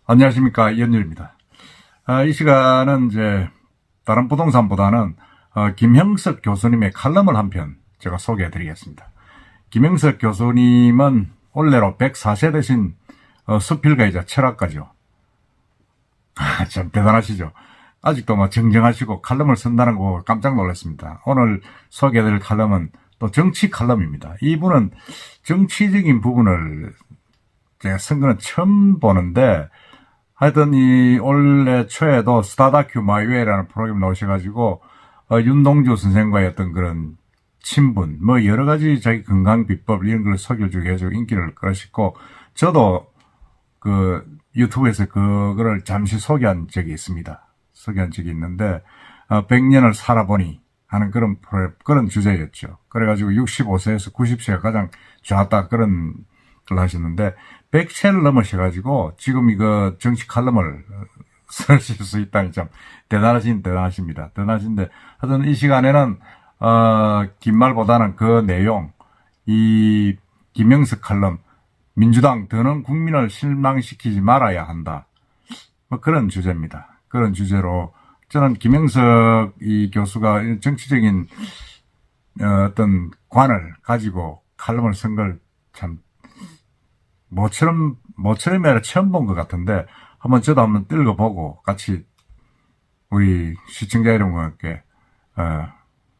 안녕하십니까, 이현율입니다. 이 시간은 이제 다른 부동산보다는 김형석 교수님의 칼럼을 한 편 제가 소개해 드리겠습니다. 김형석 교수님은 올해로 104세 되신 수필가이자 철학가죠. 참 대단하시죠. 아직도 정정하시고 칼럼을 쓴다는 거 보고 깜짝 놀랐습니다. 오늘 소개해 드릴 칼럼은 또 정치 칼럼입니다. 이분은 정치적인 부분을 제가 쓴 거는 처음 보는데, 하여튼 이 올해 초에도 스타다큐 마이웨이라는 프로그램 나오셔가지고 윤동주 선생과의 어떤 그런 친분, 여러 가지 자기 건강 비법 이런 걸 소개해주고 해서 인기를 끌으시고, 저도 그 유튜브에서 그거를 잠시 소개한 적이 있습니다. 소개한 적이 있는데 100년을 살아보니 하는 그런 주제였죠. 그래가지고 65세에서 90세가 가장 좋았다 그런 걸 하셨는데 100세를 넘으셔가지고 지금 이거 정치 칼럼을 쓰실 수 있다니 참 대단하십니다. 대단하신데 하여튼 이 시간에는 긴 말보다는 그 내용, 이 김형석 칼럼, 민주당 더는 국민을 실망시키지 말아야 한다, 그런 주제입니다. 그런 주제로 저는 김형석 이 교수가 정치적인 어떤 관을 가지고 칼럼을 쓴 걸 참 모처럼이 아니라 처음 본 것 같은데 저도 한번 읽어보고 같이 우리 시청자 여러분께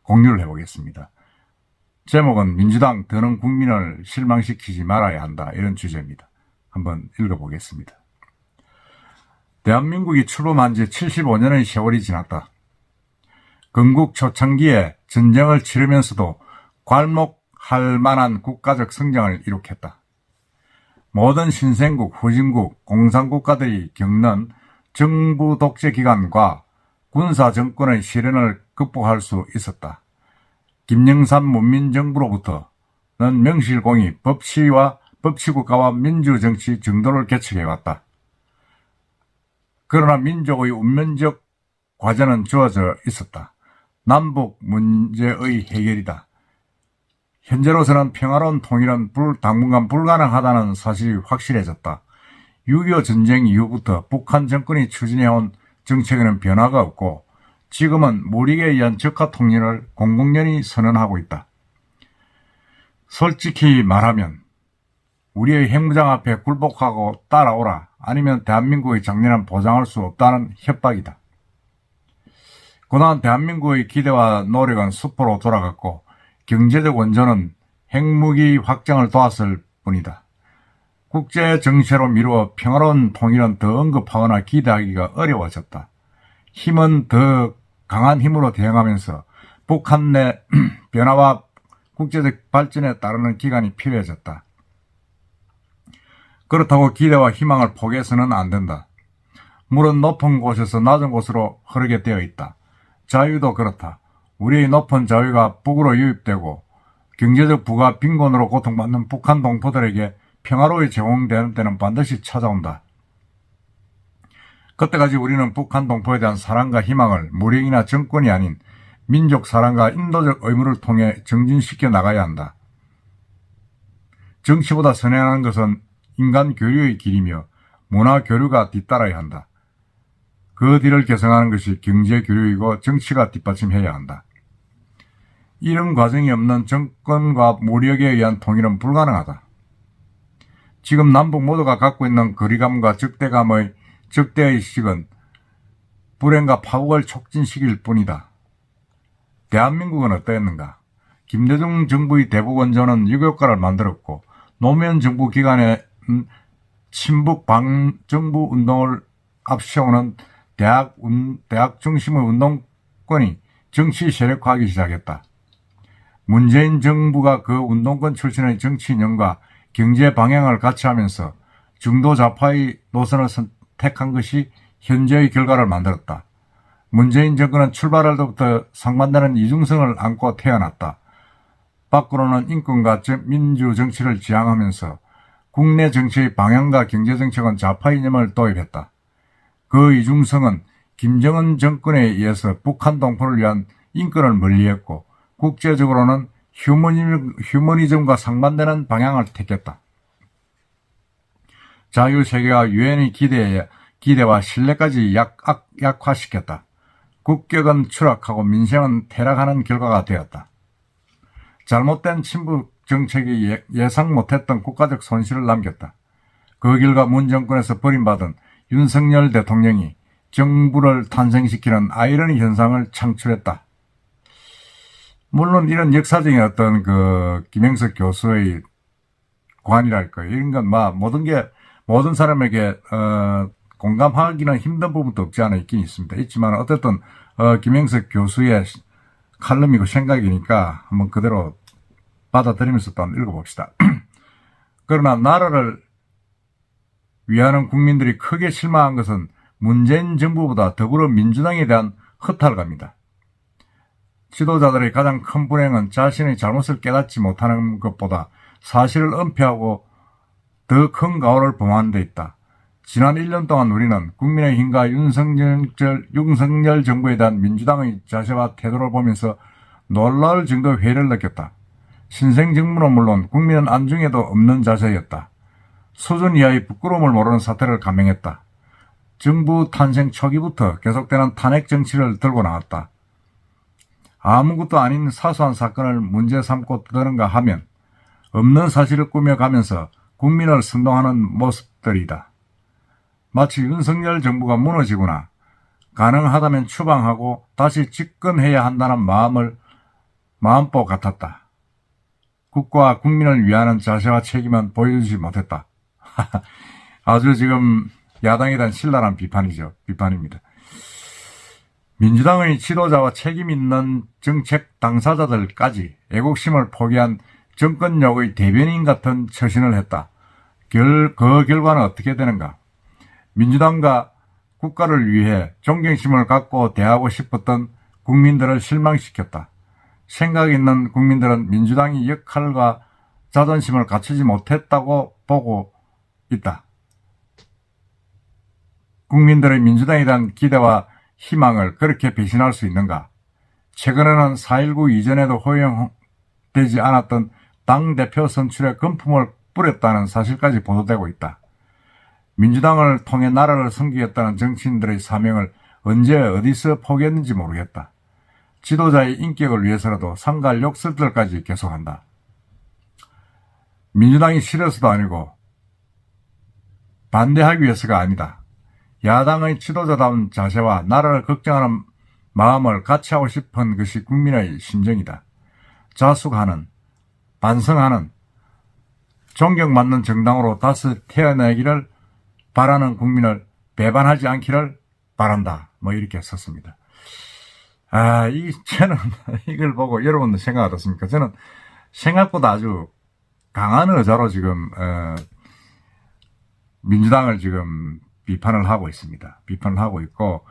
공유를 해보겠습니다. 제목은 민주당 더는 국민을 실망시키지 말아야 한다, 이런 주제입니다. 한번 읽어보겠습니다. 대한민국이 출범한 지 75년의 세월이 지났다. 건국 초창기에 전쟁을 치르면서도 괄목할 만한 국가적 성장을 이룩했다. 모든 신생국, 후진국, 공산국가들이 겪는 정부 독재 기간과 군사 정권의 시련을 극복할 수 있었다. 김영삼 문민정부로부터는 명실공히 법치국가와 민주정치 정도를 개척해왔다. 그러나 민족의 운명적 과제는 주어져 있었다. 남북 문제의 해결이다. 현재로서는 평화로운 통일은 당분간 불가능하다는 사실이 확실해졌다. 6.25 전쟁 이후부터 북한 정권이 추진해온 정책에는 변화가 없고 지금은 무력에 의한 적화 통일을 공공연히 선언하고 있다. 솔직히 말하면 우리의 핵무장 앞에 굴복하고 따라오라, 아니면 대한민국의 장래는 보장할 수 없다는 협박이다. 그동안 대한민국의 기대와 노력은 수포로 돌아갔고 경제적 원조는 핵무기 확장을 도왔을 뿐이다. 국제 정세로 미루어 평화로운 통일은 더 언급하거나 기대하기가 어려워졌다. 힘은 더 강한 힘으로 대응하면서 북한 내 변화와 국제적 발전에 따르는 기간이 필요해졌다. 그렇다고 기대와 희망을 포기해서는 안 된다. 물은 높은 곳에서 낮은 곳으로 흐르게 되어 있다. 자유도 그렇다. 우리의 높은 자유가 북으로 유입되고 경제적 부가 빈곤으로 고통받는 북한 동포들에게 평화로이 제공되는 때는 반드시 찾아온다. 그때까지 우리는 북한 동포에 대한 사랑과 희망을 무력이나 정권이 아닌 민족 사랑과 인도적 의무를 통해 정진시켜 나가야 한다. 정치보다 선행하는 것은 인간 교류의 길이며 문화 교류가 뒤따라야 한다. 그 뒤를 개성하는 것이 경제 교류이고 정치가 뒷받침해야 한다. 이런 과정이 없는 정권과 무력에 의한 통일은 불가능하다. 지금 남북 모두가 갖고 있는 거리감과 적대의 식은 불행과 파국을 촉진시킬 뿐이다. 대한민국은 어떠했는가? 김대중 정부의 대북 원조는 6.25가를 만들었고 노무현 정부 기간에 친북 반정부 운동을 앞세우는 대학 중심의 운동권이 정치 세력화하기 시작했다. 문재인 정부가 그 운동권 출신의 정치인과 경제 방향을 같이 하면서 중도 좌파의 노선을 선택한 것이 현재의 결과를 만들었다. 문재인 정권은 출발할 때부터 상반되는 이중성을 안고 태어났다. 밖으로는 인권과 민주정치를 지향하면서 국내 정치의 방향과 경제정책은 좌파 이념을 도입했다. 그 이중성은 김정은 정권에 의해서 북한 동포를 위한 인권을 멀리했고 국제적으로는 휴머니즘과 상반되는 방향을 택했다. 자유세계와 유엔의 기대와 신뢰까지 약화시켰다. 국격은 추락하고 민생은 퇴락하는 결과가 되었다. 잘못된 친북 정책이 예상 못했던 국가적 손실을 남겼다. 그 결과 문 정권에서 버림받은 윤석열 대통령이 정부를 탄생시키는 아이러니 현상을 창출했다. 물론 이런 역사적인 어떤 김영석 교수의 관이랄까 이런 건 모든 사람에게 공감하기는 힘든 부분도 없지 않아 있긴 있습니다. 있지만 어쨌든 김영석 교수의 칼럼이고 생각이니까 한번 그대로 받아들이면서 또 한번 읽어봅시다. 그러나 나라를 위하는 국민들이 크게 실망한 것은 문재인 정부보다 더불어민주당에 대한 허탈감이다. 지도자들의 가장 큰 불행은 자신의 잘못을 깨닫지 못하는 것보다 사실을 은폐하고 더 큰 가오를 범하는 데 있다. 지난 1년 동안 우리는 국민의힘과 윤석열 정부에 대한 민주당의 자세와 태도를 보면서 놀라울 정도의 회의를 느꼈다. 신생 정부는 물론 국민은 안중에도 없는 자세였다. 수준 이하의 부끄러움을 모르는 사태를 감행했다. 정부 탄생 초기부터 계속되는 탄핵 정치를 들고 나왔다. 아무것도 아닌 사소한 사건을 문제 삼고 떠드는가 하면 없는 사실을 꾸며가면서 국민을 선동하는 모습들이다. 마치 윤석열 정부가 무너지거나 가능하다면 추방하고 다시 집권해야 한다는 마음보 같았다. 국가와 국민을 위하는 자세와 책임은 보여주지 못했다. 아주 지금 야당에 대한 신랄한 비판입니다. 민주당의 지도자와 책임 있는 정책 당사자들까지 애국심을 포기한 정권욕의 대변인 같은 처신을 했다. 그 결과는 어떻게 되는가? 민주당과 국가를 위해 존경심을 갖고 대하고 싶었던 국민들을 실망시켰다. 생각 있는 국민들은 민주당이 역할과 자존심을 갖추지 못했다고 보고 있다. 국민들의 민주당에 대한 기대와 희망을 그렇게 배신할 수 있는가? 최근에는 4.19 이전에도 허용되지 않았던 당대표 선출에 금품을 뿌렸다는 사실까지 보도되고 있다. 민주당을 통해 나라를 섬기겠다는 정치인들의 사명을 언제 어디서 포기했는지 모르겠다. 지도자의 인격을 위해서라도 상갈 욕설들까지 계속한다. 민주당이 싫어서도 아니고 반대하기 위해서가 아니다. 야당의 지도자다운 자세와 나라를 걱정하는 마음을 같이 하고 싶은 것이 국민의 심정이다. 자숙하는, 반성하는, 존경받는 정당으로 다시 태어나기를 바라는 국민을 배반하지 않기를 바란다. 이렇게 썼습니다. 저는 이걸 보고 여러분도 생각 어떻습니까? 저는 생각보다 아주 강한 의자로 지금, 민주당을 지금 비판을 하고 있습니다. 비판을 하고 있고,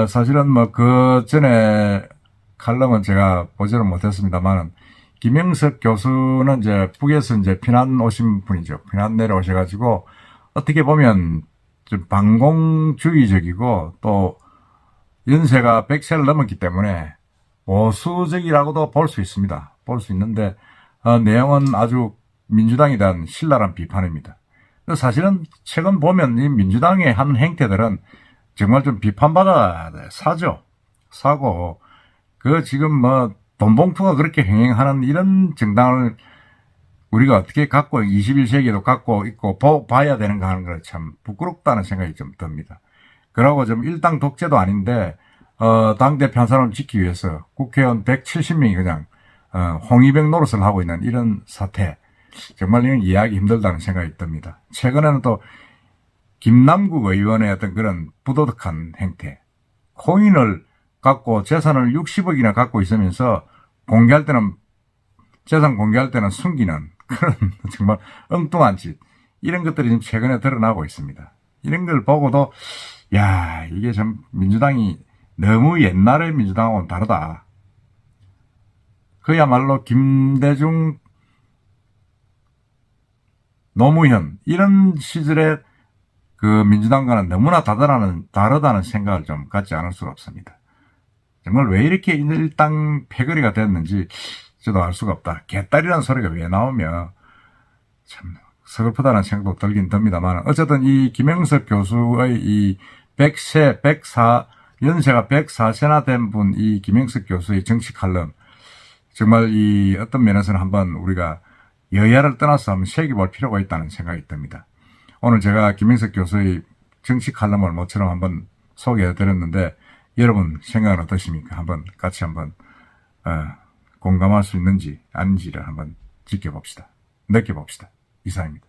사실은 그 전에 칼럼은 제가 보지는 못했습니다만, 김영석 교수는 이제 북에서 이제 피난 오신 분이죠. 피난 내려오셔가지고, 어떻게 보면 좀 반공주의적이고, 또 연세가 100세를 넘었기 때문에 보수적이라고도 볼 수 있습니다. 볼 수 있는데, 내용은 아주 민주당에 대한 신랄한 비판입니다. 사실은 최근 보면 이 민주당의 한 행태들은 정말 좀 비판받아 사고, 지금 돈 봉투가 그렇게 횡행하는 이런 정당을 우리가 어떻게 21세기에도 갖고 있고 봐야 되는가 하는 걸 참 부끄럽다는 생각이 좀 듭니다. 그러고 좀 일당 독재도 아닌데, 당대표 한 사람을 지키기 위해서 국회의원 170명이 그냥, 홍위병 노릇을 하고 있는 이런 사태. 정말 이건 이해하기 힘들다는 생각이 듭니다. 최근에는 또 김남국 의원의 어떤 그런 부도덕한 행태, 코인을 갖고 재산을 60억이나 갖고 있으면서 재산 공개할 때는 숨기는 그런 정말 엉뚱한 짓, 이런 것들이 지금 최근에 드러나고 있습니다. 이런 걸 보고도 이게 참 민주당이 너무 옛날의 민주당하고는 다르다. 그야말로 김대중, 노무현 이런 시절의 그 민주당과는 너무나 다르다는 생각을 좀 갖지 않을 수가 없습니다. 정말 왜 이렇게 일당 패거리가 됐는지 저도 알 수가 없다. 개딸이라는 소리가 왜 나오며 참 서글프다는 생각도 들긴 듭니다만, 어쨌든 이 김영석 교수의 이 연세가 104세나 된 분, 이 김영석 교수의 정치 칼럼, 정말 이 어떤 면에서는 한번 우리가 여야를 떠나서 한번 새겨볼 필요가 있다는 생각이 듭니다. 오늘 제가 김영석 교수의 정치 칼럼을 모처럼 한번 소개해 드렸는데, 여러분 생각은 어떠십니까? 한번 같이 한번 공감할 수 있는지 아닌지를 한번 지켜봅시다. 느껴봅시다. 이상입니다.